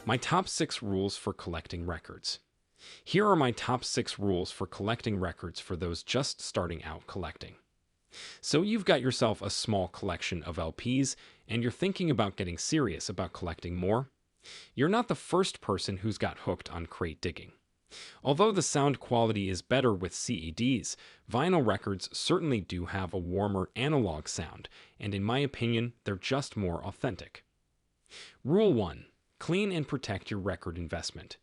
My top 6 rules for collecting records. Here are my top 6 rules for collecting records for those just starting out collecting. So you've got yourself a small collection of LPs and you're thinking about getting serious about collecting more? You're not the first person who's got hooked on crate digging. Although the sound quality is better with CEDs, vinyl records certainly do have a warmer analog sound, and in my opinion, they're just more authentic. Rule 1. Clean and protect your record investment.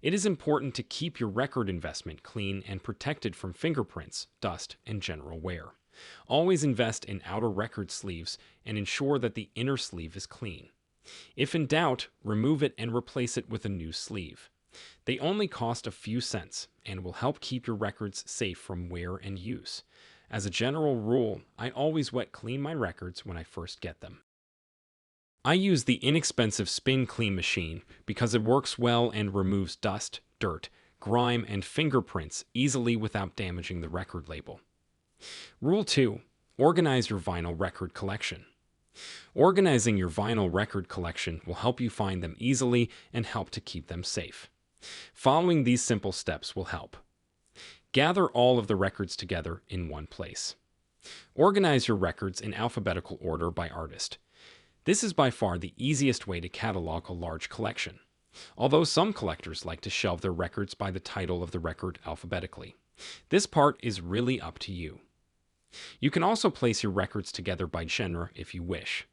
It is important to keep your record investment clean and protected from fingerprints, dust, and general wear. Always invest in outer record sleeves and ensure that the inner sleeve is clean. If in doubt, remove it and replace it with a new sleeve. They only cost a few cents and will help keep your records safe from wear and use. As a general rule, I always wet clean my records when I first get them. I use the inexpensive Spin Clean machine because it works well and removes dust, dirt, grime, and fingerprints easily without damaging the record label. Rule 2. Organize your vinyl record collection. Organizing your vinyl record collection will help you find them easily and help to keep them safe. Following these simple steps will help. Gather all of the records together in one place. Organize your records in alphabetical order by artist. This is by far the easiest way to catalog a large collection, although some collectors like to shelve their records by the title of the record alphabetically. This part is really up to you. You can also place your records together by genre if you wish.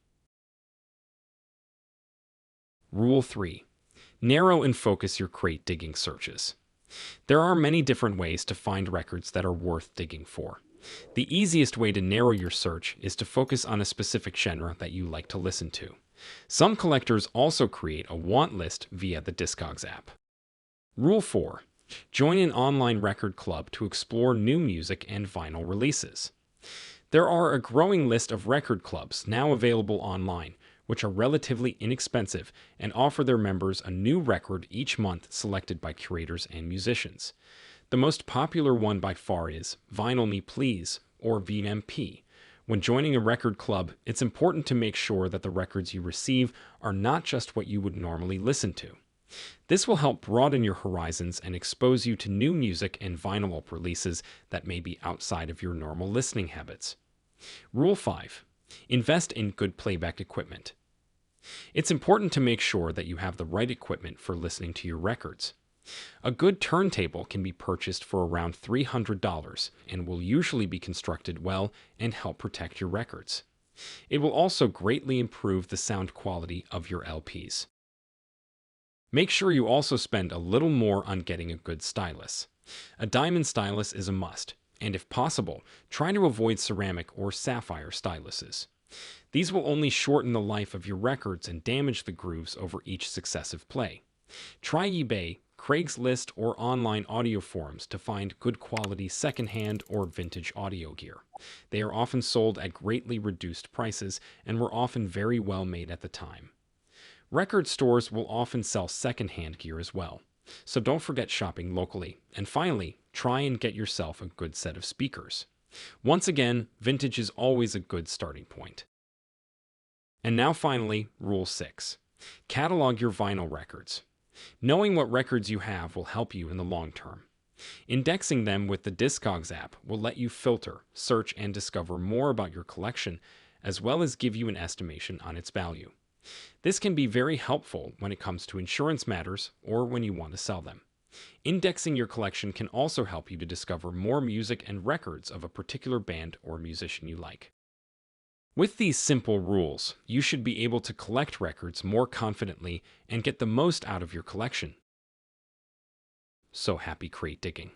Rule 3. Narrow and focus your crate digging searches. There are many different ways to find records that are worth digging for. The easiest way to narrow your search is to focus on a specific genre that you like to listen to. Some collectors also create a want list via the Discogs app. Rule 4. Join an online record club to explore new music and vinyl releases. There are a growing list of record clubs now available online, which are relatively inexpensive and offer their members a new record each month selected by curators and musicians. The most popular one by far is Vinyl Me Please, or VMP. When joining a record club, it's important to make sure that the records you receive are not just what you would normally listen to. This will help broaden your horizons and expose you to new music and vinyl releases that may be outside of your normal listening habits. Rule 5. Invest in good playback equipment. It's important to make sure that you have the right equipment for listening to your records. A good turntable can be purchased for around $300 and will usually be constructed well and help protect your records. It will also greatly improve the sound quality of your LPs. Make sure you also spend a little more on getting a good stylus. A diamond stylus is a must, and if possible, try to avoid ceramic or sapphire styluses. These will only shorten the life of your records and damage the grooves over each successive play. Try eBay, Craigslist, or online audio forums to find good quality secondhand or vintage audio gear. They are often sold at greatly reduced prices and were often very well made at the time. Record stores will often sell secondhand gear as well, so don't forget shopping locally. And finally, try and get yourself a good set of speakers. Once again, vintage is always a good starting point. And now finally, Rule 6. Catalog your vinyl records. Knowing what records you have will help you in the long term. Indexing them with the Discogs app will let you filter, search, and discover more about your collection, as well as give you an estimation on its value. This can be very helpful when it comes to insurance matters or when you want to sell them. Indexing your collection can also help you to discover more music and records of a particular band or musician you like. With these simple rules, you should be able to collect records more confidently and get the most out of your collection. So happy crate digging!